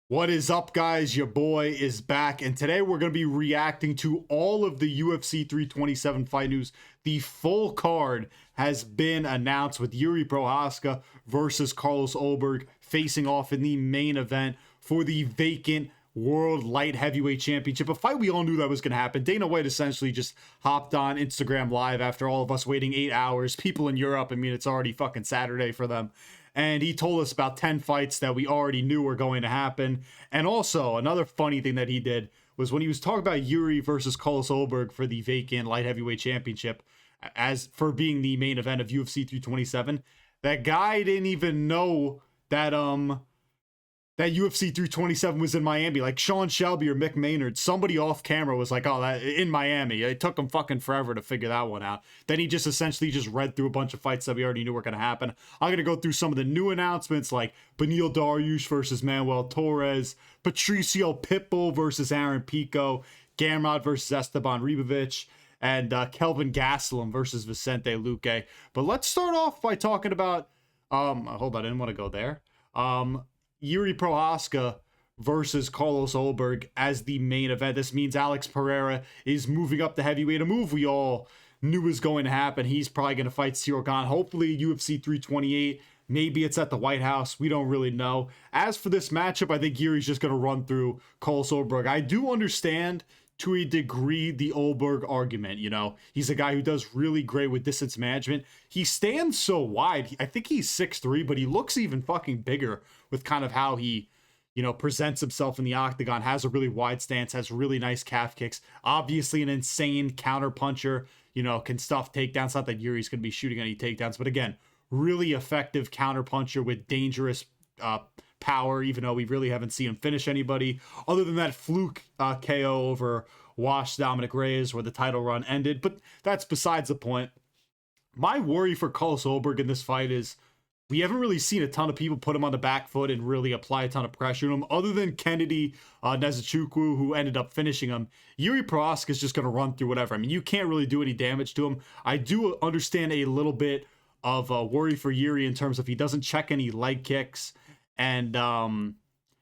What is up, guys? Your boy is back, and today we're going to be reacting to all of the UFC 327 fight news. The full card has been announced with Jiri Prochazka versus Carlos Ulberg facing off in the main event for the vacant World Light Heavyweight Championship. A fight we all knew that was going to happen. Dana White essentially just hopped on Instagram Live after all of us waiting 8 hours. People in Europe, I mean, it's already fucking Saturday for them. And he told us about 10 fights that we already knew were going to happen. And also, another funny thing that he did was when he was talking about Jiri versus Carlos Ulberg for the vacant light heavyweight championship, as for being the main event of UFC 327, that guy didn't even know that that UFC 327 was in Miami. Like Sean Shelby or Mick Maynard, somebody off camera was like, oh, that in Miami. It took him fucking forever to figure that one out. Then he just essentially just read through a bunch of fights that we already knew were going to happen. I'm going to go through some of the new announcements like Beneil Dariush versus Manuel Torres, Patricio Pitbull versus Aaron Pico, Gamrot versus Esteban Ribovic, and Kelvin Gastelum versus Vicente Luque. But let's start off by talking about, hold on, I didn't want to go there. Jiri Prochazka versus Carlos Ulberg as the main event. This means Alex Pereira is moving up to heavyweight, a move we all knew was going to happen. He's probably going to fight Ciryl Gane, hopefully UFC 328. Maybe it's at the White House. We don't really know. As for this matchup, I think Yuri's just going to run through Carlos Ulberg. I do understand to a degree the Ulberg argument. You know, he's a guy who does really great with distance management. He stands so wide. I think he's 6'3", but he looks even fucking bigger with kind of how he, you know, presents himself in the octagon. Has a really wide stance, has really nice calf kicks. Obviously an insane counter puncher, you know, can stuff takedowns. Not that Yuri's going to be shooting any takedowns, but again, really effective counter puncher with dangerous power, even though we really haven't seen him finish anybody other than that fluke KO over Wash Dominic Reyes where the title run ended. But that's besides the point. My worry for Carlos Ulberg in this fight is we haven't really seen a ton of people put him on the back foot and really apply a ton of pressure to him other than Kennedy Nezuchukwu, who ended up finishing him. Jiri Prochazka is just going to run through whatever. I mean, you can't really do any damage to him. I do understand a little bit of worry for Jiri in terms of he doesn't check any leg kicks. And,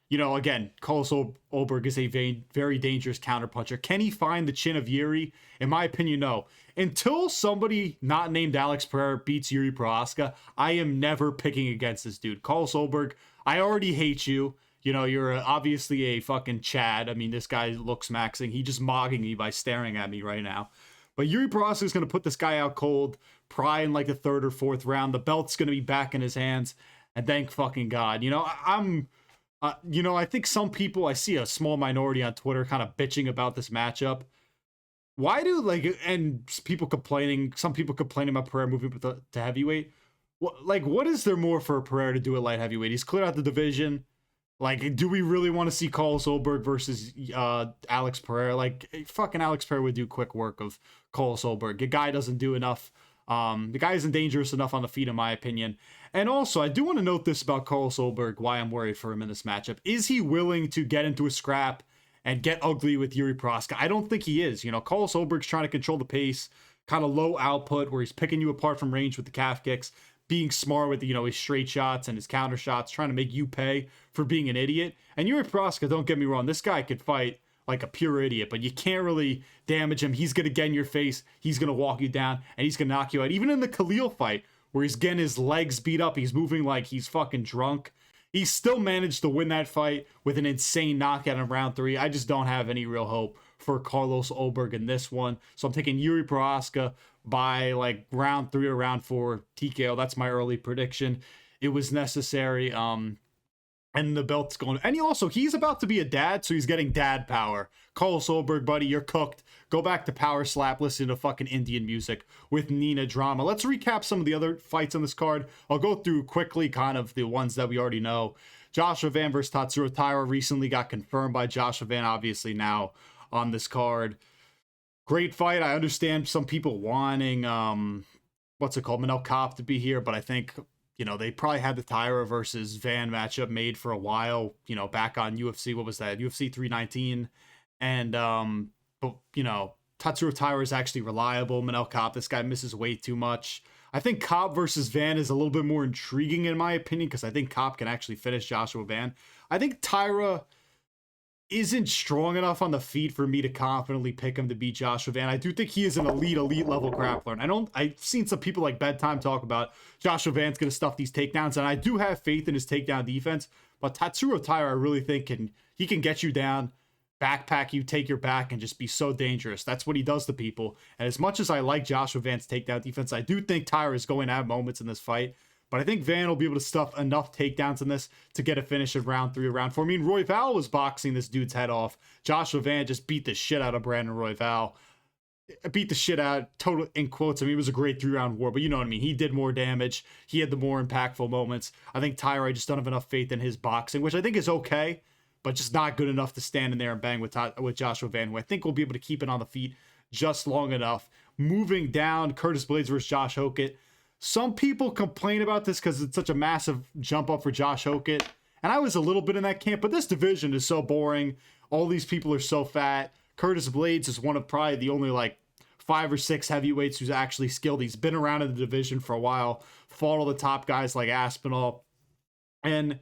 you know, again, Carlos Ulberg is a very dangerous counterpuncher. Can he find the chin of Jiri? In my opinion, no. Until somebody not named Alex Pereira beats Jiri Prochazka, I am never picking against this dude. Carlos Ulberg, I already hate you. You know, you're obviously a fucking Chad. I mean, this guy looks maxing. He just mogging me by staring at me right now. But Jiri Prochazka is going to put this guy out cold, probably in like the third or fourth round. The belt's going to be back in his hands. And thank fucking God. You know, you know, I think some people, I see a small minority on Twitter kind of bitching about this matchup. Why do, like, and people complaining, some people complaining about Pereira moving up to heavyweight. What is there more for Pereira to do at light heavyweight? He's cleared out the division. Like, do we really want to see Carlos Ulberg versus Alex Pereira? Like, fucking Alex Pereira would do quick work of Carlos Ulberg. The guy doesn't do enough. The guy isn't dangerous enough on the feet, in my opinion. And also, I do want to note this about Carlos Ulberg, why I'm worried for him in this matchup. Is he willing to get into a scrap and get ugly with Jiri Prochazka? I don't think he is. You know, Carlos Ulberg's trying to control the pace, kind of low output, where he's picking you apart from range with the calf kicks, being smart with, you know, his straight shots and his counter shots, trying to make you pay for being an idiot. And Jiri Prochazka, don't get me wrong, this guy could fight like a pure idiot, but you can't really damage him. He's going to get in your face. He's going to walk you down, and he's going to knock you out. Even in the Khalil fight, where he's getting his legs beat up, he's moving like he's fucking drunk. He still managed to win that fight with an insane knockout in round 3. I just don't have any real hope for Carlos Ulberg in this one. So I'm taking Jiri Prochazka by like round 3 or round 4 TKO. That's my early prediction. It was necessary. And the belt's going. And he's about to be a dad, so he's getting dad power. Carlos Ulberg, buddy, you're cooked. Go back to Power Slap, listen to fucking Indian music with Nina Drama. Let's recap some of the other fights on this card. I'll go through quickly kind of the ones that we already know. Joshua Van versus Tatsuro Taira recently got confirmed by Joshua Van, obviously now on this card. Great fight. I understand some people wanting, what's it called, Manel Kopp to be here, but I think, you know, they probably had the Taira versus Van matchup made for a while, you know, back on UFC, what was that? UFC 319. And, but, you know, Tatsuro Taira is actually reliable. Manel Kopp, this guy misses way too much. I think Cobb versus Van is a little bit more intriguing in my opinion, because I think Cobb can actually finish Joshua Van. I think Taira isn't strong enough on the feet for me to confidently pick him to beat Joshua Van. I do think he is an elite level grappler. And I've seen some people like Bedtime talk about Joshua Van's going to stuff these takedowns, and I do have faith in his takedown defense. But Tatsuro Taira, I really think he can get you down, backpack you, take your back, and just be so dangerous. That's what he does to people. And as much as I like Joshua Van's takedown defense, I do think Taira is going to have moments in this fight. But I think Van will be able to stuff enough takedowns in this to get a finish in round 3 or round 4. I mean, Royval was boxing this dude's head off. Joshua Van just beat the shit out of Brandon Royval. Beat the shit out, total in quotes. I mean, it was a great 3-round war, but you know what I mean. He did more damage. He had the more impactful moments. I think Taira, I just don't have enough faith in his boxing, which I think is okay, but just not good enough to stand in there and bang with Joshua Van, who I think will be able to keep it on the feet just long enough. Moving down, Curtis Blaydes versus Josh Hokit. Some people complain about this because it's such a massive jump up for Josh Hokit. And I was a little bit in that camp, but this division is so boring. All these people are so fat. Curtis Blaydes is one of probably the only like 5 or 6 heavyweights who's actually skilled. He's been around in the division for a while, fought all the top guys like Aspinall. And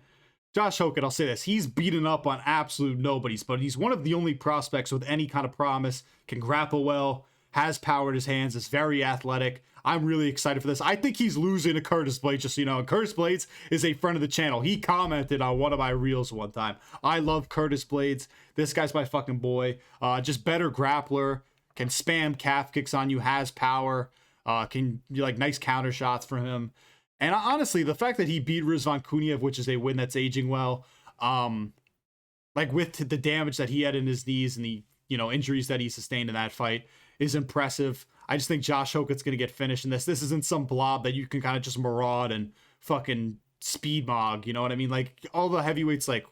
Josh Hokit, I'll say this, he's beaten up on absolute nobodies, but he's one of the only prospects with any kind of promise, can grapple well, has power in his hands, is very athletic. I'm really excited for this. I think he's losing to Curtis Blaydes, just so you know. And Curtis Blaydes is a friend of the channel. He commented on one of my reels one time. I love Curtis Blaydes. This guy's my fucking boy. Just better grappler. Can spam calf kicks on you. Has power. Can like nice counter shots from him. And honestly, the fact that he beat Rizvan Kuniev, which is a win that's aging well, like with the damage that he had in his knees and the injuries that he sustained in that fight, is impressive. I just think Josh Hokit's going to get finished in this. This isn't some blob that you can kind of just maraud and fucking speed mog. You know what I mean? Like all the heavyweights, like,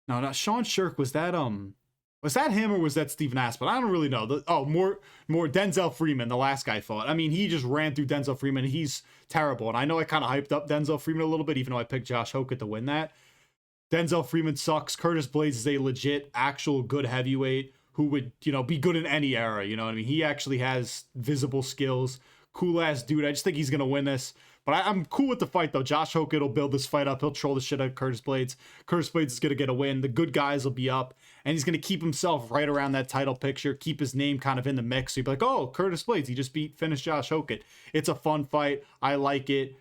no, not Sean Shirk. Was that him or was that Steven Aspin? I don't really know. More Denzel Freeman, the last guy fought. I mean, he just ran through Denzel Freeman. He's terrible. And I know I kind of hyped up Denzel Freeman a little bit, even though I picked Josh Hokit to win that. Denzel Freeman sucks. Curtis Blaydes is a legit, actual good heavyweight who would, be good in any era. You know what I mean? He actually has visible skills. Cool ass dude. I just think he's going to win this. But I'm cool with the fight, though. Josh Hokit will build this fight up. He'll troll the shit out of Curtis Blaydes. Curtis Blaydes is going to get a win. The good guys will be up. And he's going to keep himself right around that title picture. Keep his name kind of in the mix. So you'd be like, oh, Curtis Blaydes, he just finished Josh Hokit. It's a fun fight. I like it.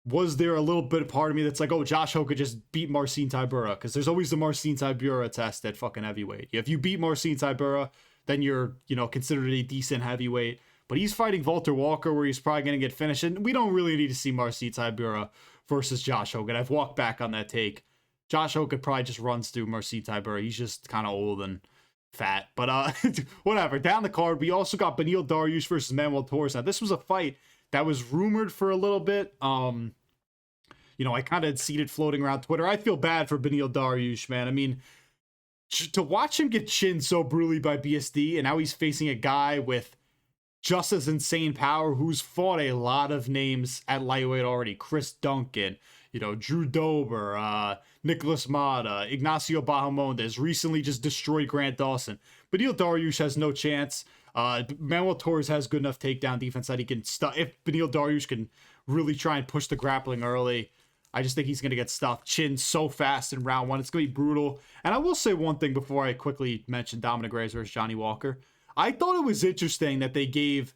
Was there a little bit of part of me that's like, oh, Josh Hokit just beat Marcin Tybura? Because there's always the Marcin Tybura test at fucking heavyweight. If you beat Marcin Tybura, then you're, considered a decent heavyweight. But he's fighting Walter Walker, where he's probably going to get finished. And we don't really need to see Marcin Tybura versus Josh Hokit. I've walked back on that take. Josh Hokit probably just runs through Marcin Tybura. He's just kind of old and fat. But whatever. Down the card, we also got Beneil Dariush versus Manuel Torres. Now, this was a fight that was rumored for a little bit. I kind of seen it floating around Twitter. I feel bad for Beneil Dariush, man. I mean, to watch him get chinned so brutally by BSD, and now he's facing a guy with just as insane power who's fought a lot of names at lightweight already. Chris Duncan, Drew Dober, Nicholas Mata, Ignacio Bahamondes, recently just destroyed Grant Dawson. Beneil Dariush has no chance. Manuel Torres has good enough takedown defense that he can stuff. If Beneil Dariush can really try and push the grappling early, I just think he's going to get stuffed. Chinned so fast in round 1. It's going to be brutal. And I will say one thing before I quickly mention Dominic Reyes versus Johnny Walker. I thought it was interesting that they gave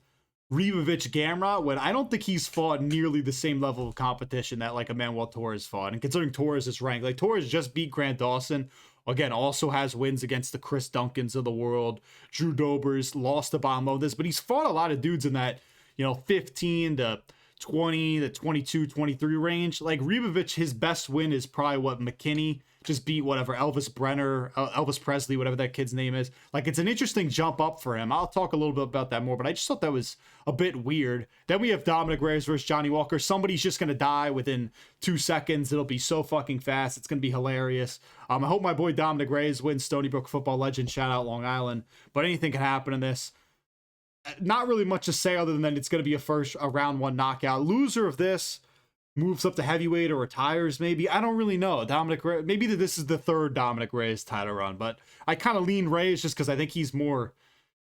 Ribovic Gamrot when I don't think he's fought nearly the same level of competition that like Manuel Torres fought. And considering Torres is ranked, like Torres just beat Grant Dawson. Again, also has wins against the Chris Duncans of the world. Drew Dobers lost to Bahamondes, but he's fought a lot of dudes in that, 15 to 20 to 22, 23 range. Like Ribovic, his best win is probably what McKinney just beat, whatever, Elvis Presley, whatever that kid's name is. Like, it's an interesting jump up for him. I'll talk a little bit about that more, but I just thought that was a bit weird. Then we have Dominic Reyes versus Johnny Walker. Somebody's just going to die within 2 seconds. It'll be so fucking fast. It's going to be hilarious. I hope my boy Dominic Reyes wins. Stony Brook football legend. Shout out Long Island. But anything can happen in this. Not really much to say other than that it's going to be a round 1 knockout. Loser of this moves up to heavyweight or retires, maybe. I don't really know. Maybe this is the 3rd Dominic Reyes title run, but I kind of lean Reyes just because I think he's more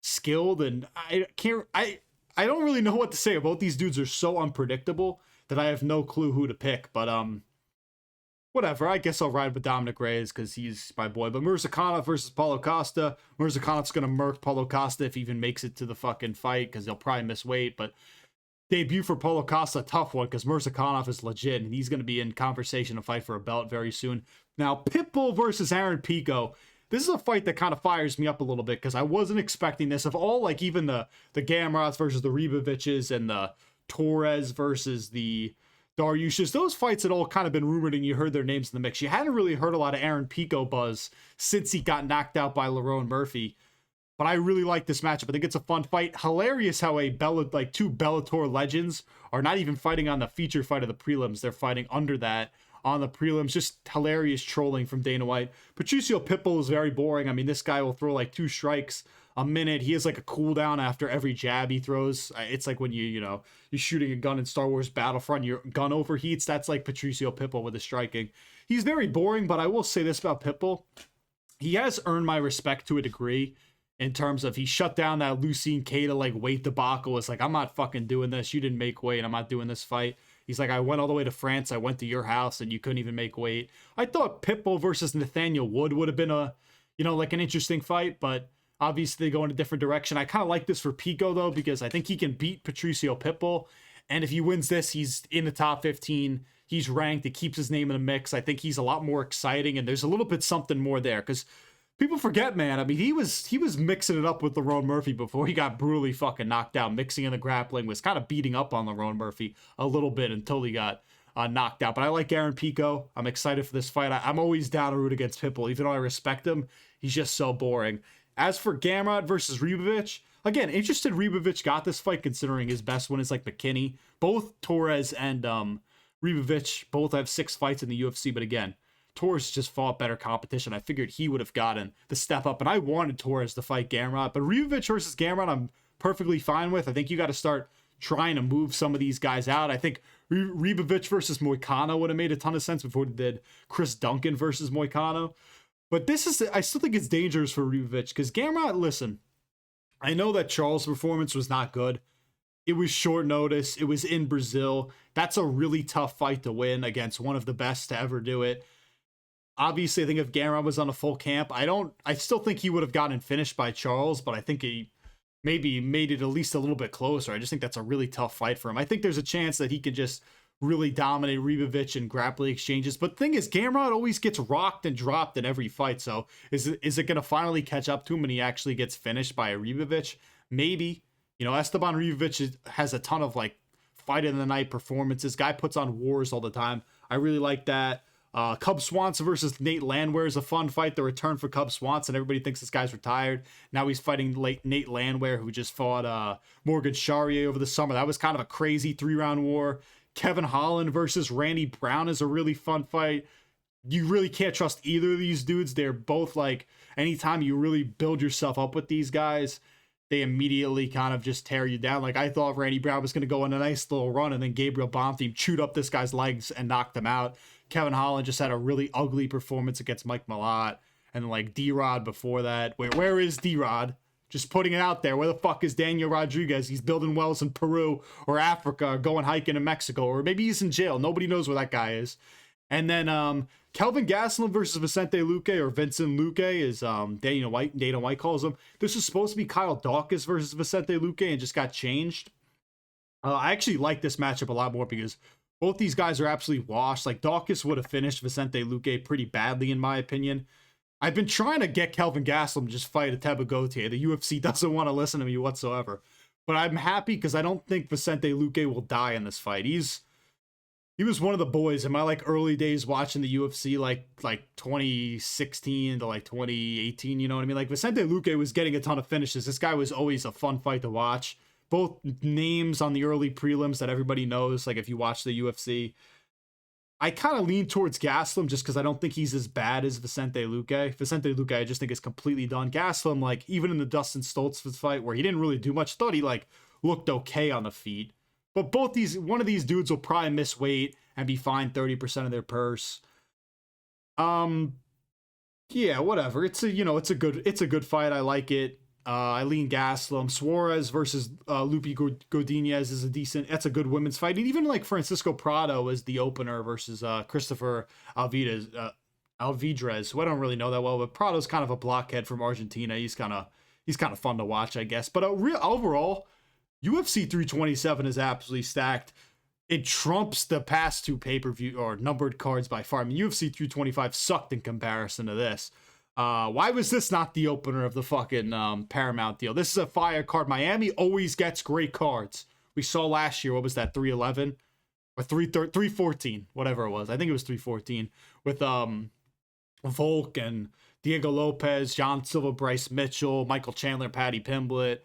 skilled, and I don't really know what to say. Both these dudes are so unpredictable that I have no clue who to pick. But whatever. I guess I'll ride with Dominic Reyes because he's my boy. But Murzakanov versus Paulo Costa. Murzakanov's gonna murk Paulo Costa if he even makes it to the fucking fight because he'll probably miss weight. But debut for Paulo Costa, tough one because Murzakanov is legit and he's gonna be in conversation to fight for a belt very soon. Now Pitbull versus Aaron Pico. This is a fight that kind of fires me up a little bit because I wasn't expecting this. Of all, like, even the Gamrots versus the Riboviches and the Torres versus the Dariushes, those fights had all kind of been rumored and you heard their names in the mix. You hadn't really heard a lot of Aaron Pico buzz since he got knocked out by Lerone Murphy. But I really like this matchup. I think it's a fun fight. Hilarious how two Bellator legends are not even fighting on the feature fight of the prelims. They're fighting under that on the prelims. Just hilarious trolling from Dana White. Patricio Pitbull is very boring. I mean, this guy will throw like 2 strikes a minute. He has like a cooldown after every jab he throws. It's like when you're shooting a gun in Star Wars Battlefront, your gun overheats. That's like Patricio Pitbull with his striking. He's very boring, but I will say this about Pitbull. He has earned my respect to a degree in terms of he shut down that Lucien Keita like weight debacle. It's like, I'm not fucking doing this. You didn't make weight. I'm not doing this fight. He's like, I went all the way to France. I went to your house and you couldn't even make weight. I thought Pitbull versus Nathaniel Wood would have been like an interesting fight, but obviously they go in a different direction. I kind of like this for Pico though, because I think he can beat Patricio Pitbull. And if he wins this, he's in the top 15. He's ranked. It keeps his name in the mix. I think he's a lot more exciting and there's a little bit something more there because people forget, man. I mean, he was mixing it up with Lerone Murphy before he got brutally fucking knocked out. Mixing in the grappling, was kind of beating up on Lerone Murphy a little bit until he got knocked out. But I like Aaron Pico. I'm excited for this fight. I'm always down to root against Pitbull, even though I respect him. He's just so boring. As for Gamrot versus Ribovic, again, interested Ribovic got this fight considering his best one is like McKinney. Both Torres and Ribovic both have 6 fights in the UFC, but again, Torres just fought better competition. I figured he would have gotten the step up, and I wanted Torres to fight Gamrot. But Ribovic versus Gamrot, I'm perfectly fine with. I think you got to start trying to move some of these guys out. I think Ribovic versus Moicano would have made a ton of sense before it did Chris Duncan versus Moicano. But I still think it's dangerous for Ribovic because Gamrot, listen, I know that Charles' performance was not good. It was short notice. It was in Brazil. That's a really tough fight to win against one of the best to ever do it. Obviously, I think if Gamrot was on a full camp, I still think he would have gotten finished by Charles, but I think he maybe made it at least a little bit closer. I just think that's a really tough fight for him. I think there's a chance that he can just really dominate Ribovic in grappling exchanges. But the thing is, Gamrot always gets rocked and dropped in every fight. So is it going to finally catch up to him when he actually gets finished by a Ribovic? Maybe. Esteban Ribovic has a ton of like fight in the night performances. Guy puts on wars all the time. I really like that. Cub Swanson versus Nate Landwehr is a fun fight. The return for Cub Swanson. Everybody thinks this guy's retired. Now he's fighting Nate Landwehr, who just fought Morgan Charrier over the summer. That was kind of a crazy 3-round war. Kevin Holland versus Randy Brown is a really fun fight. You really can't trust either of these dudes. They're both like, anytime you really build yourself up with these guys, they immediately kind of just tear you down. Like, I thought Randy Brown was going to go on a nice little run, and then Gabriel Bonfim chewed up this guy's legs and knocked him out. Kevin Holland just had a really ugly performance against Mike Malott. And like D-Rod before that. Where is D-Rod? Just putting it out there. Where the fuck is Daniel Rodriguez? He's building wells in Peru or Africa or going hiking in Mexico. Or maybe he's in jail. Nobody knows where that guy is. And then Kelvin Gastelum versus Vicente Luque, or Vincent Luque, as Dana White calls him. This was supposed to be Kyle Dawkins versus Vicente Luque and just got changed. I actually like this matchup a lot more because both these guys are absolutely washed. Like, Dawkins would have finished Vicente Luque pretty badly, in my opinion. I've been trying to get Kelvin Gastelum to just fight Ateba Gautier. The UFC doesn't want to listen to me whatsoever. But I'm happy because I don't think Vicente Luque will die in this fight. He was one of the boys in my like early days watching the UFC, like 2016 to like 2018, you know what I mean? Like, Vicente Luque was getting a ton of finishes. This guy was always a fun fight to watch. Both names on the early prelims that everybody knows, like if you watch the UFC. I kind of lean towards Gastelum just because I don't think he's as bad as Vicente Luque. Vicente Luque, I just think is completely done. Gastelum, like, even in the Dustin Stoltzfus fight where he didn't really do much, thought he like looked okay on the feet. But one of these dudes will probably miss weight and be fined 30% of their purse. Yeah, whatever. It's a good fight. I like it. Eileen Gastelum. Suarez versus Lupi Godinez is a decent. That's a good women's fight. And even like Francisco Prado is the opener versus Christopher Alvidrez, who I don't really know that well, but Prado's kind of a blockhead from Argentina. He's kind of fun to watch, I guess. But overall, UFC 327 is absolutely stacked. It trumps the past two pay-per-view or numbered cards by far. I mean, UFC 325 sucked in comparison to this. Why was this not the opener of the fucking Paramount deal? This is a fire card. Miami always gets great cards. We saw last year, what was that, 311? Or 314, whatever it was. I think it was 314 with Volk and Diego Lopez, John Silva, Bryce Mitchell, Michael Chandler, Patty Pimblett.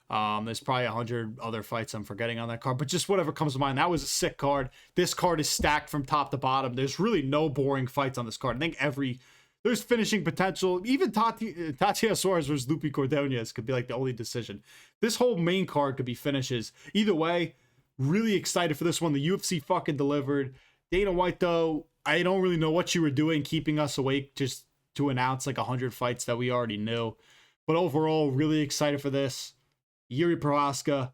There's probably 100 other fights I'm forgetting on that card, but just whatever comes to mind. That was a sick card. This card is stacked from top to bottom. There's really no boring fights on this card. I think there's finishing potential. Even Tatiana Suarez versus Lupi Cordonez could be like the only decision. This whole main card could be finishes. Either way, really excited for this one. The UFC fucking delivered. Dana White, though, I don't really know what you were doing keeping us awake just to announce like 100 fights that we already knew. But overall, really excited for this. Jiri Prochazka,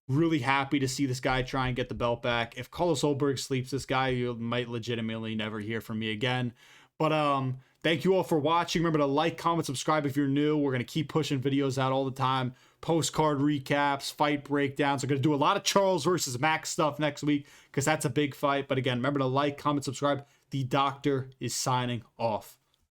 really happy to see this guy try and get the belt back. If Carlos Ulberg sleeps this guy, you might legitimately never hear from me again. But thank you all for watching. Remember to like, comment, subscribe if you're new. We're going to keep pushing videos out all the time. Postcard recaps, fight breakdowns. We're going to do a lot of Charles versus Max stuff next week because that's a big fight. But again, remember to like, comment, subscribe. The doctor is signing off.